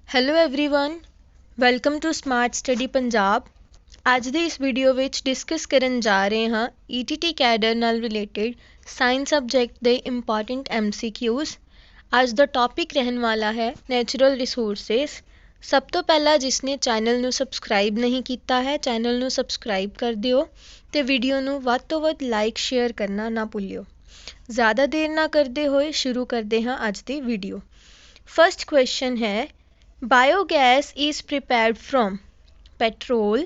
Hello everyone welcome to smart study Punjab. ਅੱਜ ਦੀ ਇਸ ਵੀਡੀਓ ਵਿੱਚ ਡਿਸਕਸ ਕਰਨ ਜਾ ਰਹੇ ਹਾਂ ਈਟੀਟੀ ਕੈਡਰ ਨਾਲ ਰਿਲੇਟਡ ਸਾਇੰਸ ਸਬਜੈਕਟ ਦੇ ਇੰਪੋਰਟੈਂਟ MCQs। ਅੱਜ ਦਾ ਟੌਪਿਕ ਰਹਿਣ ਵਾਲਾ ਹੈ ਨੈਚੁਰਲ ਰਿਸੋਰਸਿਸ। ਸਭ ਤੋਂ ਪਹਿਲਾਂ ਜਿਸਨੇ ਚੈਨਲ ਨੂੰ ਸਬਸਕ੍ਰਾਈਬ ਨਹੀਂ ਕੀਤਾ ਹੈ ਚੈਨਲ ਨੂੰ ਸਬਸਕ੍ਰਾਈਬ ਕਰ ਦਿਓ ਤੇ ਵੀਡੀਓ ਨੂੰ ਵੱਧ ਤੋਂ ਵੱਧ ਲਾਈਕ ਸ਼ੇਅਰ ਕਰਨਾ ਨਾ ਭੁੱਲਿਓ। ਜ਼ਿਆਦਾ ਦੇਰ ਨਾ ਕਰਦੇ ਹੋਏ ਸ਼ੁਰੂ ਕਰਦੇ ਹਾਂ ਅੱਜ ਦੀ ਵੀਡੀਓ। ਫਸਟ ਕੁਐਸਚਨ ਹੈ Biogas is prepared from petrol,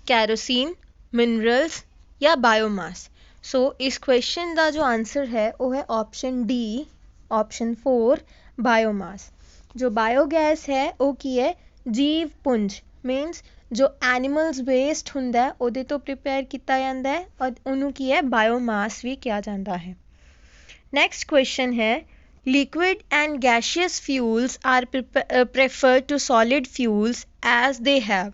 kerosene, minerals या biomass। सो इस क्वेश्चन का जो आंसर है वो है ऑप्शन डी, ऑप्शन 4 बायोमास। जो बायोगैस है वो की है जीव पुंज मीनस जो एनिमल्स वेस्ट हुंदा है उहदे तो प्रिपेयर किया जाता है और उन्होंने की है बायोमास भी कहा जाता है। नेक्स्ट क्वेश्चन है liquid and gaseous fuels are preferred to solid fuels as they have।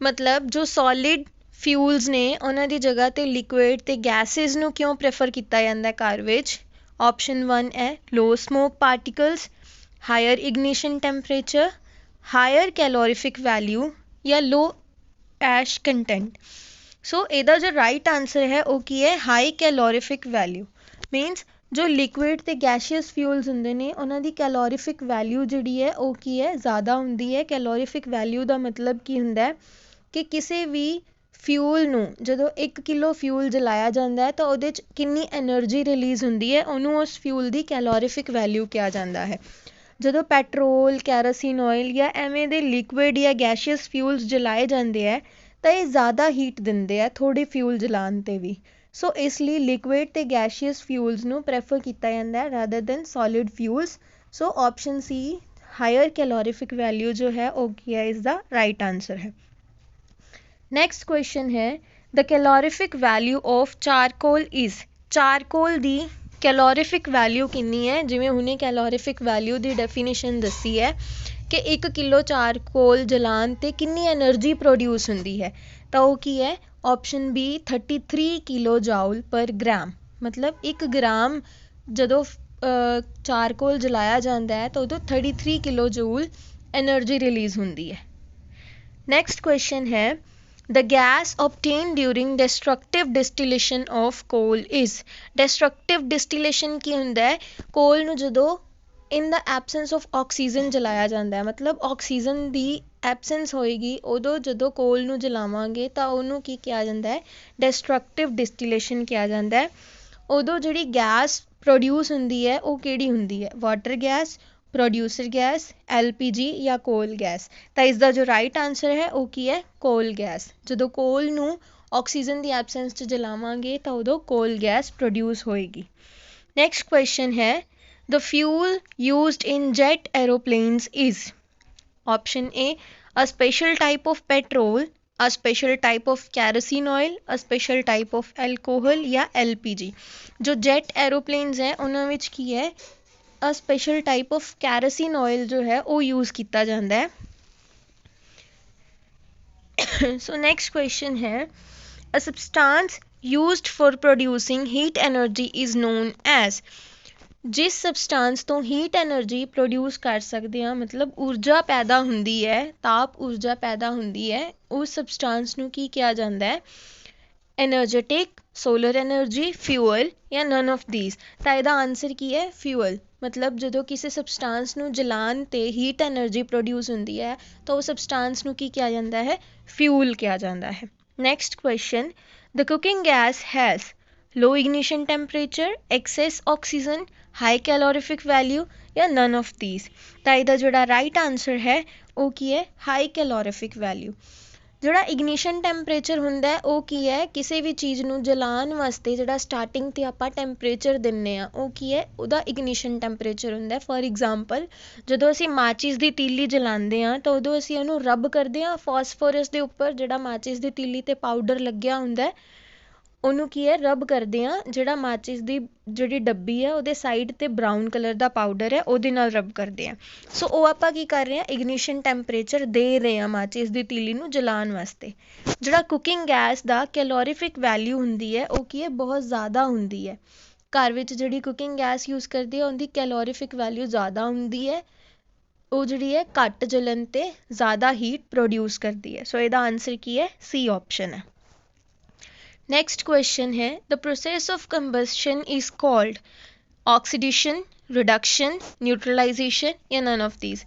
मतलब जो solid fuels ने उन्हां दी जगह ते liquid ते gases ਨੂੰ ਕਿਉਂ prefer ਕੀਤਾ ਜਾਂਦਾ ਹੈ ਕਾਰ ਵਿੱਚ। ऑप्शन 1 है low smoke particles, higher ignition temperature, higher calorific value या low ash content। सो ਇਹਦਾ जो right answer है वो की है high calorific value means जो लिक्विड ਤੇ ਗੈਸੀਅਸ ਫਿਊਲਸ ਹੁੰਦੇ ਨੇ ਉਹਨਾਂ ਦੀ ਕੈਲੋਰੀਫਿਕ ਵੈਲਿਊ ਜਿਹੜੀ ਹੈ ਉਹ ਕੀ ਹੈ ਜ਼ਿਆਦਾ ਹੁੰਦੀ ਹੈ। ਕੈਲੋਰੀਫਿਕ ਵੈਲਿਊ ਦਾ ਮਤਲਬ ਕੀ ਹੁੰਦਾ ਹੈ ਕਿ ਕਿਸੇ ਵੀ ਫਿਊਲ ਨੂੰ ਜਦੋਂ 1 ਕਿਲੋ ਫਿਊਲ ਜਲਾਇਆ ਜਾਂਦਾ ਹੈ ਤਾਂ ਉਹਦੇ 'ਚ ਕਿੰਨੀ ਐਨਰਜੀ ਰਿਲੀਜ਼ ਹੁੰਦੀ ਹੈ ਉਹਨੂੰ ਉਸ ਫਿਊਲ ਦੀ ਕੈਲੋਰੀਫਿਕ ਵੈਲਿਊ ਕਿਹਾ ਜਾਂਦਾ ਹੈ। ਜਦੋਂ ਪੈਟਰੋਲ ਕੈਰੋਸੀਨ ਆਇਲ ਜਾਂ ਐਵੇਂ ਦੇ ਲਿਕੁਇਡ ਜਾਂ ਗੈਸੀਅਸ ਫਿਊਲਸ ਜਲਾਏ ਜਾਂਦੇ ਹੈ ਤਾਂ ਇਹ ਜ਼ਿਆਦਾ ਹੀਟ ਦਿੰਦੇ ਆ ਥੋੜ੍ਹੇ ਫਿਊਲ ਜਲਾਉਣ 'ਤੇ ਵੀ। सो इसलिए लिक्विड ते गैसीਅस फ्यूल्स ਨੂੰ ਪ੍ਰੈਫਰ ਕੀਤਾ ਜਾਂਦਾ ਹੈ rather than solid fuels. So option C higher calorific value जो है वो क्या इज द राइट आंसर है। नेक्स्ट क्वेश्चन है the calorific value of charcoal is. Charcoal दी कैलोरीफिक वैल्यू कितनी है जिवें हुणे कैलोरीफिक वैल्यू दी डेफिनेशन दसी है कि 1 किलो चारकोल जलान ते कितनी एनर्जी प्रोड्यूस हुंदी है तो वो की है ऑप्शन बी 33 किलो जाउल पर ग्राम। मतलब 1 ग्राम जदों चारकोल जलाया जाता है तो उदों 33 किलो जूल एनर्जी रिलीज़ होंदी है। नेक्स्ट क्वेश्चन है the gas obtain during destructive distillation of coal is. Destructive distillation की हुंदा है कोल नूं जदों in the absence of oxygen जलाया जाता है मतलब ऑक्सीजन की एबसेंस होएगी उदों जदों कोल नूं जलावांगे तो उन्होंने की किया जाता है डिस्ट्रक्टिव डिस्टिलेशन किया जाता है। उदों जिहड़ी गैस प्रोड्यूस हुंदी है वो किहड़ी हुंदी है water gas, producer gas, LPG या कोल गैस। तो इसका जो राइट आंसर है वो की है कोल गैस। जदों कोल नूं ऑक्सीजन की एबसेंस च जलावांगे तो उदों कोल गैस प्रोड्यूस होएगी। नेक्स्ट क्वेश्चन है the fuel used in jet aeroplanes is। option A a special type of petrol, a special type of kerosene oil, a special type of alcohol या LPG। जो jet aeroplanes हैं उन्हां विच की है a special type of kerosene oil जो है वो use किया जाता है। so next question है a substance used for producing heat energy is known as। जिस सबसटांस तो हीट एनर्जी प्रोड्यूस कर सकते हैं मतलब ऊर्जा पैदा होंदी है ताप ऊर्जा पैदा होंदी है उस सबसटांस नूं की किया जाता है एनर्जेटिक, सोलर एनर्जी, फ्यूअल या नन ऑफ दीज। तो इसका आंसर की है फ्यूअल। मतलब जदों किसी सबसटांस नूं जलान ते हीट एनर्जी प्रोड्यूस होंदी है तो उस सबसटांस नूं की किया जाता है फ्यूल किया जाता है। Next question the cooking gas has low ignition temperature, excess oxygen, high calorific value या नन ऑफ दीज। तो इसका जोड़ा राइट आंसर है वो की है हाई कैलोरीफिक वैल्यू। जोड़ा इग्निशन टैंपरेचर हुंदा है वो की है किसी भी चीज़ नूं जलाण वास्ते जोड़ा स्टार्टिंग ते आपां टैंपरेचर दिन्ने आ वो की है उहदा इग्निशन टैंपरेचर हुंदा है। फॉर एग्जाम्पल जदों असीं माचिस दी तीली जलांदे आ तो उदों असीं उहनूं रब करदे आ फॉस्फोरस दे उपर जिहड़ा माचिस दी तीली ते पाउडर लग्गिया हुंदा है ਉਹਨੂੰ ਕੀ ਹੈ ਰਬ ਕਰਦੇ ਆ ਜਿਹੜਾ ਮਾਚਿਸ ਦੀ ਜਿਹੜੀ ਡੱਬੀ ਹੈ ਉਹਦੇ ਸਾਈਡ ਤੇ ਬਰਾਊਨ ਕਲਰ ਦਾ ਪਾਊਡਰ ਹੈ ਉਹਦੇ ਨਾਲ ਰਬ ਕਰਦੇ ਆ। ਸੋ ਉਹ ਆਪਾਂ ਕੀ ਕਰ ਰਹੇ ਆ ਇਗਨੀਸ਼ਨ ਟੈਂਪਰੇਚਰ ਦੇ ਰਹੇ ਆ ਮਾਚਿਸ ਦੀ ਤੀਲੀ ਨੂੰ ਜਲਾਉਣ ਵਾਸਤੇ। ਜਿਹੜਾ ਕੁਕਿੰਗ ਗੈਸ ਦਾ ਕੈਲੋਰੀਫਿਕ ਵੈਲਿਊ ਹੁੰਦੀ ਹੈ ਉਹ ਕੀ ਹੈ ਬਹੁਤ ਜ਼ਿਆਦਾ ਹੁੰਦੀ ਹੈ। ਘਰ ਵਿੱਚ ਜਿਹੜੀ ਕੁਕਿੰਗ ਗੈਸ ਯੂਜ਼ ਕਰਦੇ ਆ ਉਹਦੀ ਕੈਲੋਰੀਫਿਕ ਵੈਲਿਊ ਜ਼ਿਆਦਾ ਹੁੰਦੀ ਹੈ ਉਹ ਜਿਹੜੀ ਹੈ ਘੱਟ ਜਲਣ ਤੇ ਜ਼ਿਆਦਾ ਹੀਟ ਪ੍ਰੋਡਿਊਸ ਕਰਦੀ ਹੈ। ਸੋ ਇਹਦਾ ਆਨਸਰ ਕੀ ਹੈ? ਸੀ ਆਪਸ਼ਨ ਹੈ। ਨੈਕਸਟ ਕੁਐਸਚਨ ਹੈ the process of combustion is called oxidation, reduction, neutralization ਜਾਂ ਨਨ ਆਫ ਥੀਸ।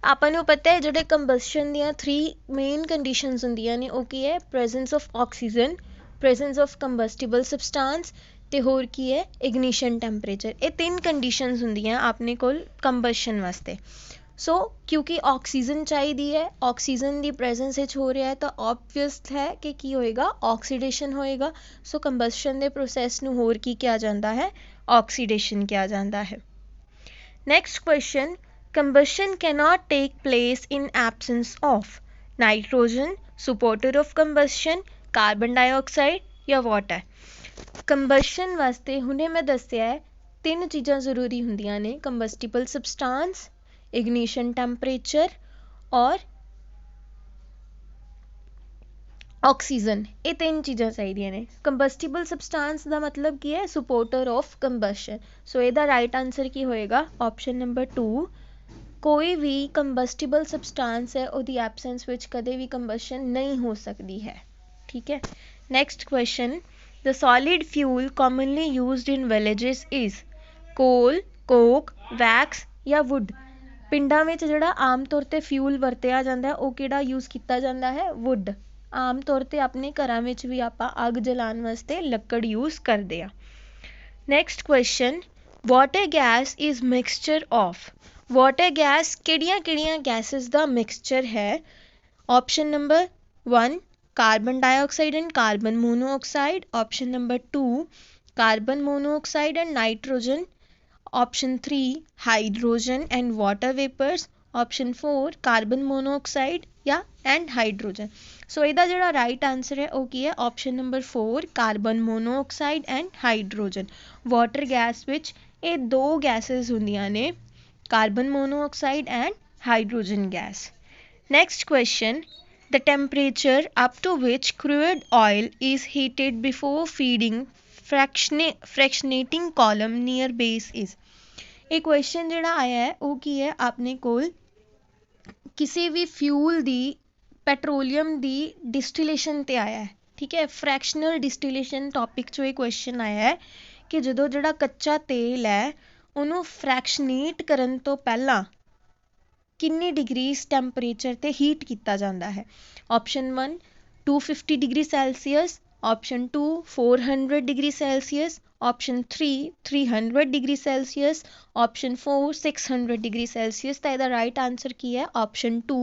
ਆਪਾਂ ਨੂੰ ਪਤਾ ਹੈ ਜਿਹੜੇ ਕੰਬਸਸ਼ਨ ਦੀਆਂ 3 ਮੇਨ ਕੰਡੀਸ਼ਨਸ ਹੁੰਦੀਆਂ ਨੇ ਉਹ ਕੀ ਹੈ? Presence of oxygen, presence of combustible substance ਤੇ ਹੋਰ ਕੀ ਹੈ? Ignition temperature. ਇਹ 3 ਕੰਡੀਸ਼ਨਸ ਹੁੰਦੀਆਂ ਆਪਣੇ ਕੋਲ ਕੰਬਸ਼ਨ ਵਾਸਤੇ। ਸੋ ਕਿਉਂਕਿ ਆਕਸੀਜਨ ਚਾਹੀਦੀ ਹੈ, ਆਕਸੀਜਨ ਦੀ ਪ੍ਰੈਜ਼ੈਂਸ ਵਿੱਚ ਹੋ ਰਿਹਾ ਹੈ ਤਾਂ ਆਬਵੀਅਸ ਹੈ ਕਿ ਕੀ ਹੋਏਗਾ? ਆਕਸੀਡੇਸ਼ਨ ਹੋਏਗਾ। ਸੋ ਕੰਬਸ਼ਨ ਦੇ ਪ੍ਰੋਸੈਸ ਨੂੰ ਹੋਰ ਕੀ ਕਿਹਾ ਜਾਂਦਾ ਹੈ? ਆਕਸੀਡੇਸ਼ਨ ਕਿਹਾ ਜਾਂਦਾ ਹੈ। Next question, combustion cannot take place in absence of nitrogen, supporter of combustion, carbon dioxide ਜਾਂ water। ਕੰਬਸ਼ਨ ਵਾਸਤੇ ਹੁਣੇ ਮੈਂ ਦੱਸਿਆ ਹੈ 3 ਚੀਜ਼ਾਂ ਜ਼ਰੂਰੀ ਹੁੰਦੀਆਂ ਨੇ, ਕੰਬਸਟੀਬਲ ਸਬਸਟੈਂਸ, ਇਗਨੀਸ਼ਨ ਟੈਂਪਰੇਚਰ ਔਰ ਆਕਸੀਜਨ। ਇਹ 3 ਚੀਜ਼ਾਂ ਚਾਹੀਦੀਆਂ ਨੇ। ਕੰਬਸਟੀਬਲ ਸਬਸਟੈਂਸ ਦਾ ਮਤਲਬ ਕੀ ਹੈ? Supporter of combustion. ਸੋ ਇਹਦਾ ਰਾਈਟ ਆਨਸਰ ਕੀ ਹੋਏਗਾ? Option number 2। ਕੋਈ ਵੀ ਕੰਬਸਟੀਬਲ ਸਬਸਟੈਂਸ ਹੈ ਉਹਦੀ ਐਬਸੈਂਸ ਵਿੱਚ ਕਦੇ ਵੀ ਕੰਬਸ਼ਨ ਨਹੀਂ ਹੋ ਸਕਦੀ ਹੈ। ਠੀਕ ਹੈ। Next question, the solid fuel commonly used in villages is ਕੋਲ, ਕੋਕ, ਵੈਕਸ ਜਾਂ ਵੁੱਡ। ਪਿੰਡਾਂ ਵਿੱਚ ਜਿਹੜਾ ਆਮ ਤੌਰ 'ਤੇ ਫਿਊਲ ਵਰਤਿਆ ਜਾਂਦਾ ਉਹ ਕਿਹੜਾ ਯੂਜ਼ ਕੀਤਾ ਜਾਂਦਾ ਹੈ? ਵੁੱਡ। ਆਮ ਤੌਰ 'ਤੇ ਆਪਣੇ ਘਰਾਂ ਵਿੱਚ ਵੀ ਆਪਾਂ ਅੱਗ ਜਲਾਉਣ ਵਾਸਤੇ ਲੱਕੜ ਯੂਜ਼ ਕਰਦੇ ਹਾਂ। Next question, water gas is mixture of. Water gas ਕਿਹੜੀਆਂ ਗੈਸਿਸ ਦਾ ਮਿਕਸਚਰ ਹੈ? Option number 1 carbon dioxide and carbon monoxide, option number 2 carbon monoxide and nitrogen, option 3 hydrogen and water vapors, option 4 carbon monoxide ਜਾਂ and hydrogen। ਸੋ ਇਹਦਾ ਜਿਹੜਾ right answer ਹੈ ਉਹ ਕੀ ਹੈ? Option number 4 carbon monoxide and hydrogen. Water gas ਵਿੱਚ ਇਹ 2 gases ਹੁੰਦੀਆਂ ਨੇ, carbon monoxide and hydrogen gas. Next question, the temperature up to which crude oil is heated before feeding fractionating column near base is। ਇਹ question ਜਿਹੜਾ ਆਇਆ ਹੈ ਉਹ ਕੀ ਹੈ? ਆਪਣੇ ਕੋਲ ਕਿਸੇ ਵੀ ਫਿਊਲ ਦੀ, ਪੈਟਰੋਲੀਅਮ ਦੀ ਡਿਸਟੀਲੇਸ਼ਨ ਤੇ ਆਇਆ ਹੈ। ਠੀਕ ਹੈ। ਫ੍ਰੈਕਸ਼ਨਲ ਡਿਸਟੀਲੇਸ਼ਨ ਟੌਪਿਕ 'ਚੋਂ ਇਹ ਕੁਐਸਚਨ ਆਇਆ ਹੈ ਕਿ ਜਦੋਂ ਜਿਹੜਾ ਕੱਚਾ ਤੇਲ ਹੈ ਉਹਨੂੰ ਫ੍ਰੈਕਸ਼ਨੇਟ ਕਰਨ ਤੋਂ ਪਹਿਲਾਂ ਕਿੰਨੀ ਡਿਗਰੀਜ਼ ਟੈਂਪਰੇਚਰ ਤੇ ਹੀਟ ਕੀਤਾ ਜਾਂਦਾ ਹੈ? Option 1 250 degree Celsius, option 2 400 degree Celsius, option 3 300 degree Celsius, option 4 600 degree Celsius. ਤਾਂ ਇਹਦਾ ਰਾਈਟ ਆਨਸਰ ਕੀ ਹੈ? Option 2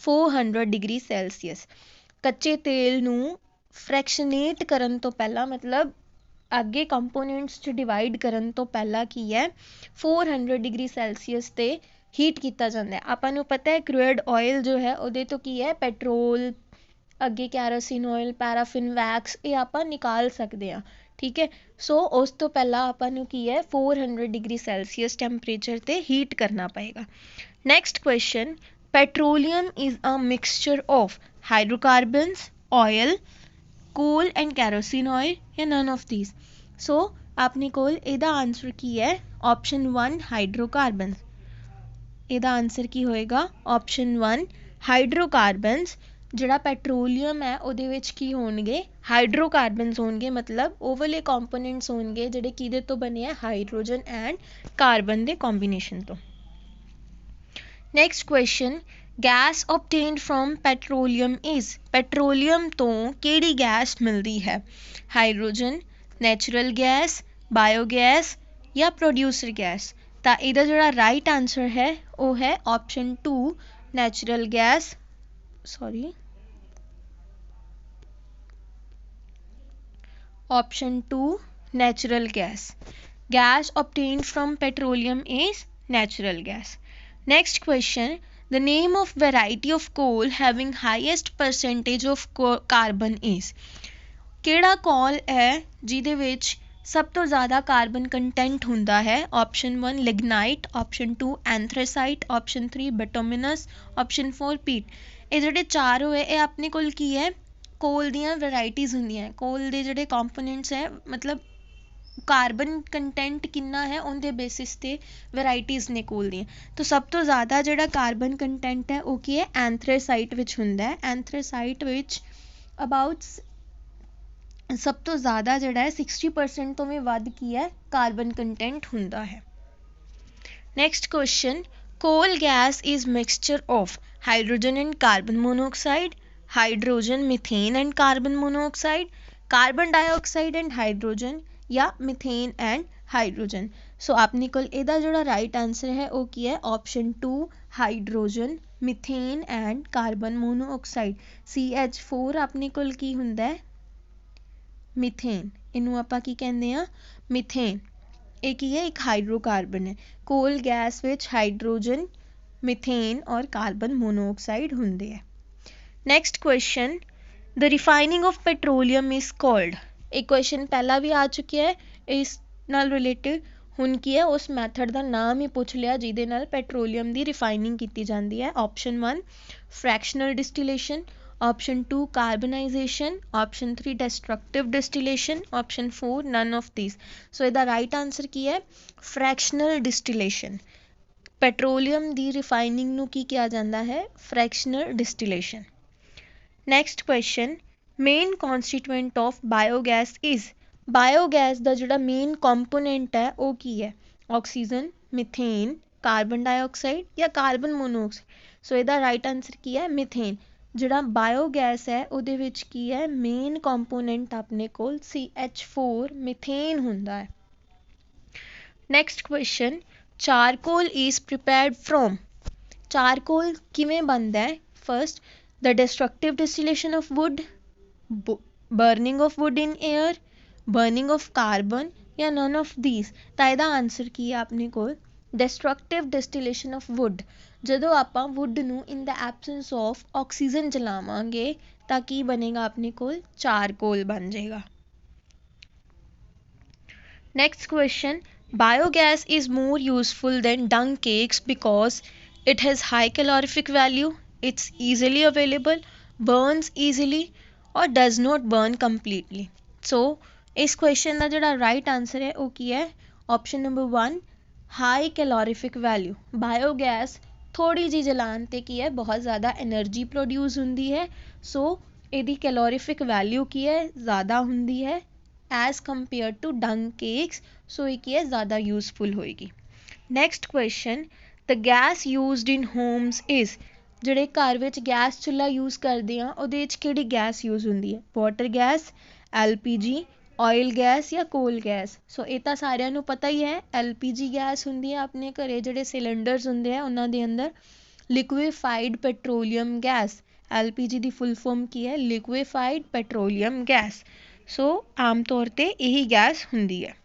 400 degree Celsius. ਕੱਚੇ ਤੇਲ ਨੂੰ ਫ੍ਰੈਕਸ਼ਨੇਟ ਕਰਨ ਤੋਂ ਪਹਿਲਾਂ, ਮਤਲਬ ਅੱਗੇ ਕੰਪੋਨੈਂਟਸ 'ਚ ਡਿਵਾਈਡ ਕਰਨ ਤੋਂ ਪਹਿਲਾਂ ਕੀ ਹੈ? 400 ਡਿਗਰੀ ਸੈਲਸੀਅਸ 'ਤੇ ਹੀਟ ਕੀਤਾ ਜਾਂਦਾ ਹੈ। ਆਪਾਂ ਨੂੰ ਪਤਾ ਹੈ ਕਰੂਡ ਆਇਲ ਜੋ ਹੈ ਉਹਦੇ ਤੋਂ ਕੀ ਹੈ? ਪੈਟਰੋਲ, ਅੱਗੇ ਕੈਰੋਸਿਨ ਆਇਲ, ਪੈਰਾਫਿਨ, ਵੈਕਸ, ਇਹ ਆਪਾਂ ਨਿਕਾਲ ਸਕਦੇ ਹਾਂ। ਠੀਕ ਹੈ। ਸੋ ਉਸ ਤੋਂ ਪਹਿਲਾਂ ਆਪਾਂ ਨੂੰ ਕੀ ਹੈ? 400 ਡਿਗਰੀ ਸੈਲਸੀਅਸ ਟੈਂਪਰੇਚਰ 'ਤੇ ਹੀਟ ਕਰਨਾ ਪਏਗਾ। Next question, petroleum is a mixture of hydrocarbons, oil, coal and kerosene oil ਜਾਂ ਨਨ ਆਫ ਥੀਸ। ਸੋ ਆਪਣੇ ਕੋਲ ਇਹਦਾ ਆਨਸਰ ਕੀ ਹੈ? Option 1 hydrocarbon. ਇਹਦਾ ਆਨਸਰ ਕੀ ਹੋਏਗਾ? ਆਪਸ਼ਨ 1 ਹਾਈਡਰੋਕਾਰਬਨਸ। ਜਿਹੜਾ ਪੈਟਰੋਲੀਅਮ ਹੈ ਉਹਦੇ ਵਿੱਚ ਕੀ ਹੋਣਗੇ? ਹਾਈਡਰੋਕਾਰਬਨਸ ਹੋਣਗੇ, ਮਤਲਬ ਉਹ ਵਾਲੇ ਕੰਪੋਨੈਂਟਸ ਹੋਣਗੇ ਜਿਹੜੇ ਕਿਹਦੇ ਤੋਂ ਬਣੇ ਆ? ਹਾਈਡਰੋਜਨ ਐਂਡ ਕਾਰਬਨ ਦੇ ਕੰਬੀਨੇਸ਼ਨ ਤੋਂ। Next question, gas obtained from petroleum is. Petroleum ਤੋਂ ਕਿਹੜੀ ਗੈਸ ਮਿਲਦੀ ਹੈ? ਹਾਈਡਰੋਜਨ, ਨੈਚੁਰਲ ਗੈਸ, ਬਾਇਓਗੈਸ ਜਾਂ ਪ੍ਰੋਡਿਊਸਰ ਗੈਸ। ਤਾਂ ਇਹਦਾ ਜਿਹੜਾ ਰਾਈਟ ਆਨਸਰ ਹੈ ਉਹ ਹੈ option 2 natural gas, option 2 natural gas। Gas obtained from petroleum is natural gas। Next question, the name of variety of coal having highest percentage of carbon is। ਕਿਹੜਾ ਕੋਲ ਹੈ ਜਿਹਦੇ ਵਿੱਚ ਸਭ ਤੋਂ ਜ਼ਿਆਦਾ ਕਾਰਬਨ ਕੰਟੈਂਟ ਹੁੰਦਾ ਹੈ? Option 1 lignite, option 2 ਐਂਥ੍ਰੇਸਾਈਟ, option 3 ਬਿਟੂਮਿਨਸ, option 4 ਪੀਟ। ਇਹ ਜਿਹੜੇ 4 ਹੋਏ ਇਹ ਆਪਣੇ ਕੋਲ ਕੀ ਹੈ? ਕੋਲ ਦੀਆਂ ਵੈਰਾਈਟੀਜ਼ ਹੁੰਦੀਆਂ। ਕੋਲ ਦੇ ਜਿਹੜੇ ਕੰਪੋਨੈਂਟਸ ਹੈ, ਮਤਲਬ ਕਾਰਬਨ ਕੰਟੈਂਟ ਕਿੰਨਾ ਹੈ ਉਹਦੇ ਬੇਸਿਸ ਤੇ ਵੈਰਾਈਟੀਜ਼ ਨੇ ਕੋਲ ਦੀਆਂ। ਤਾਂ ਸਭ ਤੋਂ ਜ਼ਿਆਦਾ ਜਿਹੜਾ ਕਾਰਬਨ ਕੰਟੈਂਟ ਹੈ ਉਹ ਕੀ ਹੈ, ਐਂਥ੍ਰੇਸਾਈਟ ਵਿੱਚ ਹੁੰਦਾ ਹੈ। ਐਂਥ੍ਰੇਸਾਈਟ ਵਿੱਚ ਅਬਾਊਟ ਸਭ ਤੋਂ ਜ਼ਿਆਦਾ ਜਿਹੜਾ ਹੈ 60% ਤੋਂ ਵੀ ਵੱਧ ਕੀ ਹੈ, ਕਾਰਬਨ ਕੰਟੈਂਟ ਹੁੰਦਾ ਹੈ। ਨੈਕਸਟ ਕੁਐਸਚਨ, ਕੋਲ gas is mixture of hydrogen and carbon monoxide, hydrogen methane and carbon monoxide, carbon dioxide and hydrogen, या मीथेन एंड हाइड्रोजन। सो अपने कोल इहदा जोड़ा राइट आंसर है वो की है option 2 hydrogen methane and carbon monoxide. CH4 अपने कोल की हुंदा है, मीथेन, इनू आपां की कहंदे आ, मीथेन। ये की है, एक हाइड्रोकार्बन है। Coal gas which hydrogen methane और कार्बन मोनोऑक्साइड हुंदे है। Next question, the refining of petroleum is called. एक क्वेश्चन पहला भी आ चुका है इस नाल रिलेटेड, हुण की है उस मैथड का नाम ही पूछ लिया जिहदे नाल पेट्रोलियम की रिफाइनिंग की जाती है। Option 1 fractional distillation, option 2 carbonization, option 3 destructive distillation, option 4 none of this. So इसका राइट आंसर की है, फ्रैक्शनल डिस्टिलेशन। पेट्रोलियम की रिफाइनिंग नूं की किया जाता है, fractional distillation. Next question, main constituent of biogas is. Biogas का जोड़ा मेन कंपोनेंट है वो की है, ऑक्सीजन, मीथेन, कार्बन डाइऑक्साइड या कार्बन मोनोऑक्साइड। सो इसका राइट आंसर की है, मीथेन। जोड़ा बायोगैस है उहदे विच की है, मेन कंपोनेंट अपने कोल CH4 मीथेन हुंदा है। Next question, charcoal is prepared from. Charcoal किवें बनदा है? First, the destructive distillation of wood, burning of wood in air, burning of carbon, या none of these। ਤਾਂ ਇਹਦਾ ਆਨਸਰ ਕੀ ਹੈ ਆਪਣੇ ਕੋਲ, destructive distillation of wood। ਜਦੋਂ ਆਪਾਂ wood ਨੂੰ in the absence of oxygen ਜਲਾਵਾਂਗੇ ਤਾਂ ਕੀ ਬਣੇਗਾ ਆਪਣੇ ਕੋਲ, ਚਾਰਕੋਲ ਬਣ ਜਾਏਗਾ। Next question, biogas is more useful than dung cakes because it has high calorific value, it's easily available, burns easily, or does not burn completely। So इस question का जोड़ा right answer है वो की है, option number 1 high calorific value. Biogas थोड़ी जी जलान ते की है बहुत ज़्यादा एनर्जी प्रोड्यूस होंदी है। सो इसकी कैलोरीफिक वैल्यू की है ज़्यादा होंदी है as compared to dung cakes. So ये की है ज़्यादा यूजफुल होएगी। Next question, the gas used in homes is. ਜਿਹੜੇ ਘਰ ਵਿੱਚ ਗੈਸ ਚੁੱਲ੍ਹਾ ਯੂਜ਼ ਕਰਦੇ ਆ ਉਹਦੇ ਵਿੱਚ ਕਿਹੜੀ ਗੈਸ ਯੂਜ਼ ਹੁੰਦੀ ਹੈ, water gas, LPG, oil gas ਜਾਂ ਕੋਲ ਗੈਸ। ਸੋ ਇਹ ਤਾਂ ਸਾਰਿਆਂ ਨੂੰ ਪਤਾ ਹੀ ਹੈ, LPG ਗੈਸ ਹੁੰਦੀ ਹੈ ਆਪਣੇ ਘਰੇ ਜਿਹੜੇ ਸਿਲੰਡਰਸ ਹੁੰਦੇ ਆ ਉਹਨਾਂ ਦੇ ਅੰਦਰ। ਲਿਕੁਇਫਾਈਡ ਪੈਟਰੋਲੀਅਮ ਗੈਸ, LPG ਦੀ ਫੁੱਲ ਫਾਰਮ ਕੀ ਹੈ, ਲਿਕੁਇਫਾਈਡ ਪੈਟਰੋਲੀਅਮ ਗੈਸ। ਸੋ ਆਮ ਤੌਰ ਤੇ ਇਹੀ ਗੈਸ ਹੁੰਦੀ ਹੈ।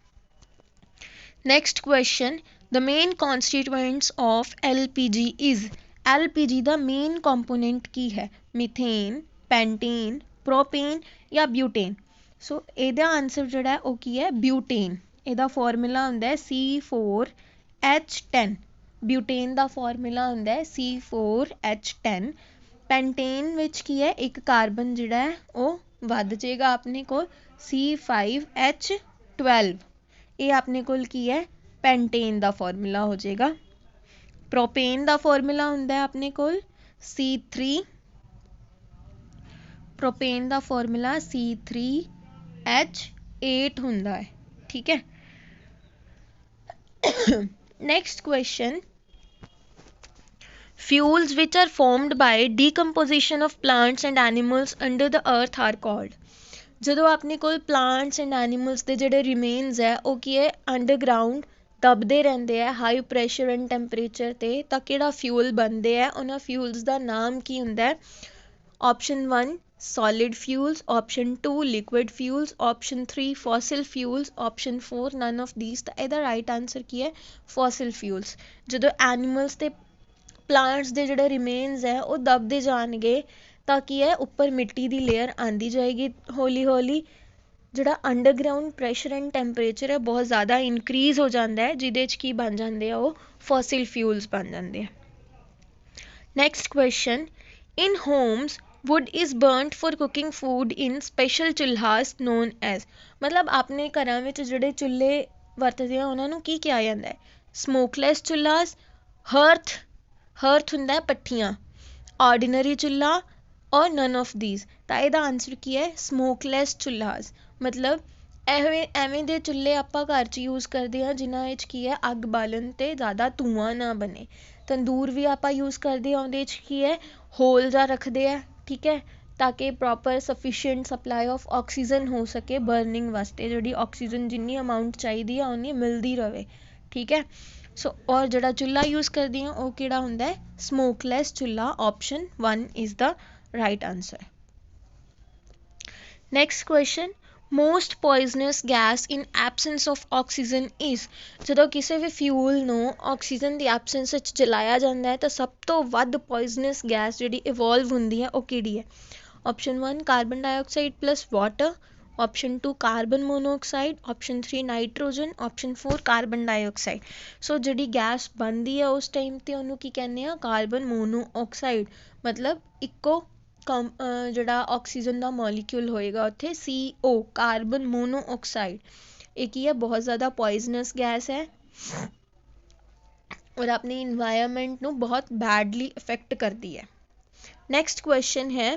Next question, the main constituents of LPG is. LPG ਦਾ ਮੇਨ ਕੰਪੋਨੈਂਟ ਕੀ ਹੈ, मीथेन, पेंटेन, प्रोपेन या ब्यूटेन। सो ਇਹਦਾ ਆਨਸਰ ਜਿਹੜਾ ਉਹ ਕੀ ਹੈ, ਬਿਊਟੇਨ। ਇਹਦਾ ਫਾਰਮੂਲਾ ਹੁੰਦਾ ਹੈ C4H10। ਬਿਊਟੇਨ ਦਾ ਫਾਰਮੂਲਾ ਹੁੰਦਾ ਹੈ C4H10। ਪੈਂਟੇਨ ਵਿੱਚ ਕੀ ਹੈ, ਇੱਕ ਕਾਰਬਨ ਜਿਹੜਾ ਹੈ ਉਹ ਵੱਧ ਜਾਏਗਾ ਆਪਣੇ ਕੋਲ, C5H12। ਇਹ ਆਪਣੇ ਕੋਲ ਕੀ ਹੈ, ਪੈਂਟੇਨ ਦਾ ਫਾਰਮੂਲਾ ਹੋ ਜਾਏਗਾ। प्रोपेन का फॉर्मूला होंदा है अपने कोल C3। प्रोपेन का फॉर्मूला C3H8 होंदा है, ठीक है। Next question, fuels which are formed by decomposition of plants and animals under the earth are called. ਜਦੋਂ ਆਪਣੇ ਕੋਲ प्लांट्स एंड एनिमल्स ਦੇ ਜਿਹੜੇ ਰਿਮੇਨਸ ਹੈ ਉਹ ਕੀ ਹੈ, ਅੰਡਰਗਰਾਊਂਡ ਦਬਦੇ ਰਹਿੰਦੇ ਆ ਹਾਈ ਪ੍ਰੈਸ਼ਰ ਐਂਡ ਟੈਂਪਰੇਚਰ 'ਤੇ, ਤਾਂ ਕਿਹੜਾ ਫਿਊਲ ਬਣਦੇ ਆ, ਉਹਨਾਂ ਫਿਊਲਸ ਦਾ ਨਾਮ ਕੀ ਹੁੰਦਾ ਹੈ। Option 1 solid fuels, option 2 liquid fuels, option 3 fossil fuels, option 4 none of these. ਤਾਂ ਇਹਦਾ ਰਾਈਟ ਆਨਸਰ ਕੀ ਹੈ, ਫੋਸਿਲ ਫਿਊਲਸ। ਜਦੋਂ ਐਨੀਮਲਸ ਤੇ ਪਲਾਂਟਸ ਦੇ ਜਿਹੜੇ ਰਿਮੇਨਸ ਹੈ ਉਹ ਦਬਦੇ ਜਾਣਗੇ ਤਾਂ ਕੀ ਹੈ, ਉੱਪਰ ਮਿੱਟੀ ਦੀ ਲੇਅਰ ਆਉਂਦੀ ਜਾਏਗੀ ਹੌਲੀ ਹੌਲੀ। ਜਿਹੜਾ ਅੰਡਰਗਰਾਊਂਡ ਪ੍ਰੈਸ਼ਰ ਐਂਡ ਟੈਂਪਰੇਚਰ ਹੈ ਬਹੁਤ ਜ਼ਿਆਦਾ ਇਨਕਰੀਜ਼ ਹੋ ਜਾਂਦਾ ਹੈ, ਜਿਹਦੇ 'ਚ ਕੀ ਬਣ ਜਾਂਦੇ ਆ, ਉਹ ਫੋਸਿਲ ਫਿਊਲਸ ਬਣ ਜਾਂਦੇ ਆ। Next question, in homes wood is burned for cooking food in special chulhas known as. मतलब अपने घरां विच जिहड़े चुल्हे वरतदे आ उन्हां नूं की किहा जांदा है? स्मोकलैस चुल्हास, हर्थ हुंदा है पट्ठियां, ऑर्डिनरी चुल्हा और नन ऑफ दीज। ਤਾਂ ਇਹਦਾ ਆਨਸਰ ਕੀ ਹੈ? ਸਮੋਕਲੈਸ ਚੁੱਲ੍ਹਾਸ। ਮਤਲਬ ਐਵੇਂ ਦੇ ਚੁੱਲ੍ਹੇ ਆਪਾਂ ਘਰ 'ਚ ਯੂਜ਼ ਕਰਦੇ ਹਾਂ ਜਿਨ੍ਹਾਂ ਵਿੱਚ ਕੀ ਹੈ, ਅੱਗ ਬਾਲਣ 'ਤੇ ਜ਼ਿਆਦਾ ਧੂੰਆਂ ਨਾ ਬਣੇ। ਤੰਦੂਰ ਵੀ ਆਪਾਂ ਯੂਜ਼ ਕਰਦੇ ਹਾਂ, ਉਹਦੇ 'ਚ ਕੀ ਹੈ, ਹੋਲ ਜਿਹਾ ਰੱਖਦੇ ਆ, ਠੀਕ ਹੈ, ਤਾਂ ਕਿ proper sufficient supply of oxygen ਹੋ ਸਕੇ ਬਰਨਿੰਗ ਵਾਸਤੇ, ਜਿਹੜੀ ਆਕਸੀਜਨ ਜਿੰਨੀ ਅਮਾਊਂਟ ਚਾਹੀਦੀ ਆ ਉਨੀ ਮਿਲਦੀ ਰਹੇ, ਠੀਕ ਹੈ। ਸੋ ਔਰ ਜਿਹੜਾ ਚੁੱਲ੍ਹਾ ਯੂਜ਼ ਕਰਦੇ ਹਾਂ ਉਹ ਕਿਹੜਾ ਹੁੰਦਾ ਹੈ? ਸਮੋਕਲੈਸ ਚੁੱਲ੍ਹਾ। Option 1 is the right answer. Next question, most poisonous gas in absence of oxygen is. ਜਦੋਂ ਕਿਸੇ ਵੀ ਫਿਊਲ ਨੂੰ ਆਕਸੀਜਨ ਦੀ ਐਬਸੈਂਸ ਵਿੱਚ ਜਲਾਇਆ ਜਾਂਦਾ ਹੈ ਤਾਂ ਸਭ ਤੋਂ ਵੱਧ ਪੋਇਜ਼ਨਸ ਗੈਸ ਜਿਹੜੀ ਇਵੋਲਵ ਹੁੰਦੀ ਹੈ ਉਹ ਕਿਹੜੀ ਹੈ? Option 1 carbon dioxide plus water, option 2 carbon monoxide, option 3 nitrogen, option 4 carbon dioxide. So ਜਿਹੜੀ ਗੈਸ ਬਣਦੀ ਹੈ ਉਸ ਟਾਈਮ 'ਤੇ ਉਹਨੂੰ ਕੀ ਕਹਿੰਦੇ ਆ? Carbon monoxide. ਮਤਲਬ ਇੱਕੋ ਜਿਹੜਾ ਆਕਸੀਜਨ ਦਾ ਮੋਲੀਕਿਊਲ ਹੋਏਗਾ ਉੱਥੇ CO, ਕਾਰਬਨ ਮੋਨੋਆਕਸਾਈਡ। ਇਹ ਕੀ ਹੈ? ਬਹੁਤ ਜ਼ਿਆਦਾ ਪੋਇਜ਼ਨਸ ਗੈਸ ਹੈ ਔਰ ਆਪਣੀ ਇਨਵਾਇਰਮੈਂਟ ਨੂੰ ਬਹੁਤ ਬੈਡਲੀ ਇਫੈਕਟ ਕਰਦੀ ਹੈ। ਨੈਕਸਟ ਕੁਐਸਚਨ ਹੈ,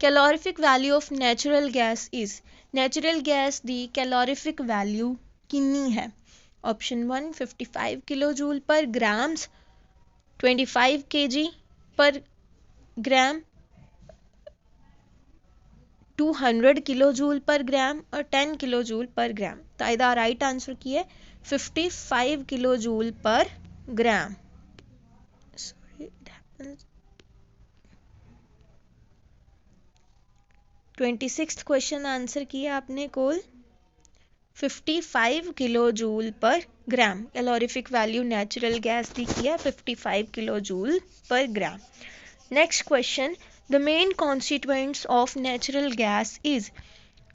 calorific value of natural gas is. Natural gas ਦੀ ਕੈਲੋਰੀਫਿਕ ਵੈਲਿਊ ਕਿੰਨੀ ਹੈ? Option 1 55 kilo joule per grams, 25 kg ਪਰ ग्राम, 200 किलो जूल पर ग्राम और 10 किलो जूल पर ग्राम। तो इसका राइट आंसर की है 55 किलो जूल पर ग्राम। 26th क्वेश्चन आंसर किया आपने कोल 55 kilojoule per gram. Calorific value natural gas की है 55 kilojoule per gram. Next question, the main constituents of natural gas is.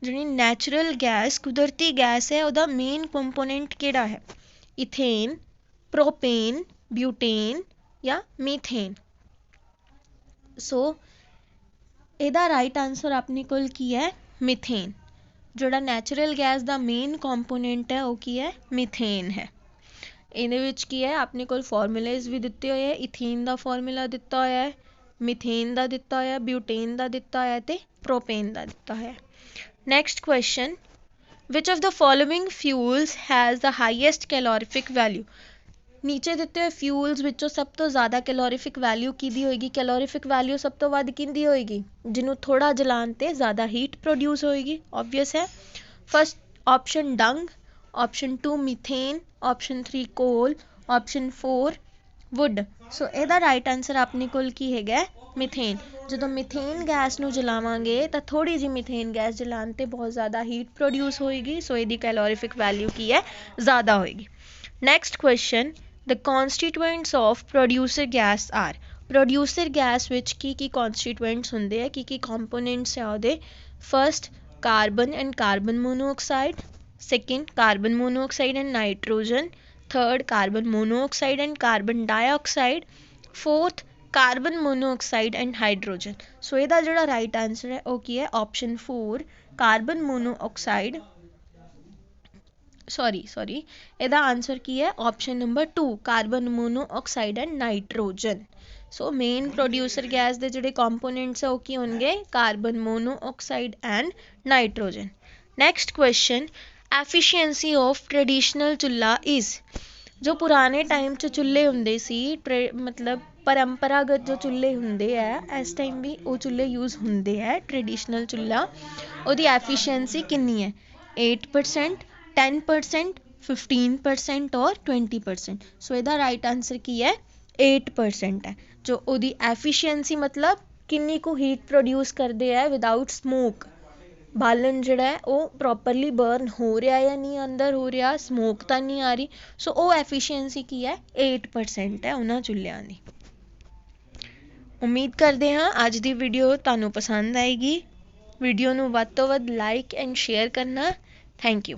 जी natural gas कुदरती gas है उसका मेन कंपोनेंट केड़ा है? इथेन, प्रोपेन, ब्यूटेन या मीथेन। सो ਇਹਦਾ ਰਾਈਟ ਆਨਸਰ ਆਪਣੇ ਕੋਲ ਕੀ ਹੈ? ਮਿਥੇਨ। ਜਿਹੜਾ ਨੈਚੁਰਲ ਗੈਸ ਦਾ ਮੇਨ ਕੰਪੋਨੈਂਟ ਹੈ ਉਹ ਕੀ ਹੈ? ਮਿਥੇਨ ਹੈ। ਇਹਦੇ ਵਿੱਚ ਕੀ ਹੈ, ਆਪਣੇ ਕੋਲ ਫਾਰਮੂਲੇਜ਼ ਵੀ ਦਿੱਤੇ ਹੋਏ ਹੈ। ਇਥੀਨ ਦਾ ਫਾਰਮੂਲਾ ਦਿੱਤਾ ਹੋਇਆ ਹੈ, ਮਿਥੇਨ ਦਾ ਦਿੱਤਾ ਹੋਇਆ, ਬਿਊਟੇਨ ਦਾ ਦਿੱਤਾ ਹੋਇਆ ਤੇ ਪ੍ਰੋਪੇਨ ਦਾ ਦਿੱਤਾ ਹੋਇਆ। Next question, which of the following fuels has the highest calorific value. ਨੀਚੇ ਦਿੱਤੇ ਹੋਏ ਫਿਊਲਸ ਵਿੱਚੋਂ ਸਭ ਤੋਂ ਜ਼ਿਆਦਾ ਕੈਲੋਰੀਫਿਕ ਵੈਲਿਊ ਕਿਹਦੀ ਹੋਏਗੀ? ਕੈਲੋਰੀਫਿਕ ਵੈਲਿਊ ਸਭ ਤੋਂ ਵੱਧ ਕਿਹਦੀ ਹੋਏਗੀ? ਜਿਹਨੂੰ ਥੋੜ੍ਹਾ ਜਲਾਉਣ 'ਤੇ ਜ਼ਿਆਦਾ ਹੀਟ ਪ੍ਰੋਡਿਊਸ ਹੋਏਗੀ। ਓਬਵੀਅਸ ਹੈ। ਫਸਟ ਆਪਸ਼ਨ ਡੰਗ, ਆਪਸ਼ਨ 2 ਮਿਥੇਨ, ਆਪਸ਼ਨ 3 ਕੋਲ, ਆਪਸ਼ਨ 4 ਵੁੱਡ। ਸੋ ਇਹਦਾ ਰਾਈਟ ਆਨਸਰ ਆਪਣੇ ਕੋਲ ਕੀ ਹੈਗਾ? ਮਿਥੇਨ। ਜਦੋਂ ਮਿਥੇਨ ਗੈਸ ਨੂੰ ਜਲਾਵਾਂਗੇ ਤਾਂ ਥੋੜ੍ਹੀ ਜਿਹੀ ਮਿਥੇਨ ਗੈਸ ਜਲਾਉਣ 'ਤੇ ਬਹੁਤ ਜ਼ਿਆਦਾ ਹੀਟ ਪ੍ਰੋਡਿਊਸ ਹੋਏਗੀ। ਸੋ ਇਹਦੀ ਕੈਲੋਰੀਫਿਕ ਵੈਲਿਊ ਕੀ ਹੈ? ਜ਼ਿਆਦਾ ਹੋਏਗੀ। Next question, the constituents of producer gas are. Producer gas ਵਿੱਚ ਕੀ ਕੌਨਸਟੀਟੂਐਂਟਸ ਹੁੰਦੇ ਆ, ਕੀ ਕੰਪੋਨੈਂਟਸ ਆ ਉਹਦੇ? First carbon and carbon monoxide, second carbon monoxide and nitrogen, third carbon monoxide and carbon dioxide, fourth carbon monoxide and hydrogen. So ਇਹਦਾ ਜਿਹੜਾ right answer ਹੈ ਉਹ ਕੀ ਹੈ? Option 4 carbon monoxide. ਸੌਰੀ ਇਹਦਾ ਆਨਸਰ ਕੀ ਹੈ? Option number 2 carbon monoxide and nitrogen. So main producer gas ਦੇ ਜਿਹੜੇ ਕੰਪੋਨੈਂਟਸ ਆ ਉਹ ਕੀ ਹੋਣਗੇ? Carbon monoxide and nitrogen. Next question, efficiency of traditional ਚੁੱਲ੍ਹਾ ਇਜ਼। ਜੋ ਪੁਰਾਣੇ ਟਾਈਮ 'ਚ ਚੁੱਲ੍ਹੇ ਹੁੰਦੇ ਸੀ, ਮਤਲਬ ਪਰੰਪਰਾਗਤ ਜੋ ਚੁੱਲ੍ਹੇ ਹੁੰਦੇ ਹੈ, ਇਸ ਟਾਈਮ ਵੀ ਉਹ ਚੁੱਲ੍ਹੇ ਯੂਜ਼ ਹੁੰਦੇ ਹੈ ਟ੍ਰੈਡੀਸ਼ਨਲ ਚੁੱਲ੍ਹਾ, ਉਹਦੀ ਐਫੀਸ਼ੀਐਂਸੀ ਕਿੰਨੀ ਹੈ? 8%, 10%, 15% ਔਰ 20%। ਸੋ ਇਹਦਾ ਰਾਈਟ ਆਨਸਰ ਕੀ ਹੈ? 8% ਹੈ। ਜੋ ਉਹਦੀ ਐਫੀਸ਼ੀਐਂਸੀ ਮਤਲਬ ਕਿੰਨੀ ਕੁ ਹੀਟ ਪ੍ਰੋਡਿਊਸ ਕਰਦੇ ਹੈ ਵਿਦਾਊਟ ਸਮੋਕ। ਬਾਲਣ ਜਿਹੜਾ ਹੈ ਉਹ ਪ੍ਰੋਪਰਲੀ ਬਰਨ ਹੋ ਰਿਹਾ ਜਾਂ ਨਹੀਂ, ਅੰਦਰ ਹੋ ਰਿਹਾ, ਸਮੋਕ ਤਾਂ ਨਹੀਂ ਆ ਰਹੀ। ਸੋ ਉਹ ਐਫੀਸ਼ੀਐਂਸੀ ਕੀ ਹੈ? 8% ਹੈ ਉਹਨਾਂ ਚੁੱਲ੍ਹਿਆਂ ਦੀ। ਉਮੀਦ ਕਰਦੇ ਹਾਂ ਅੱਜ ਦੀ ਵੀਡੀਓ ਤੁਹਾਨੂੰ ਪਸੰਦ ਆਏਗੀ। ਵੀਡੀਓ ਨੂੰ ਵੱਧ ਤੋਂ ਵੱਧ ਲਾਈਕ ਐਂਡ ਸ਼ੇਅਰ ਕਰਨਾ। Thank you.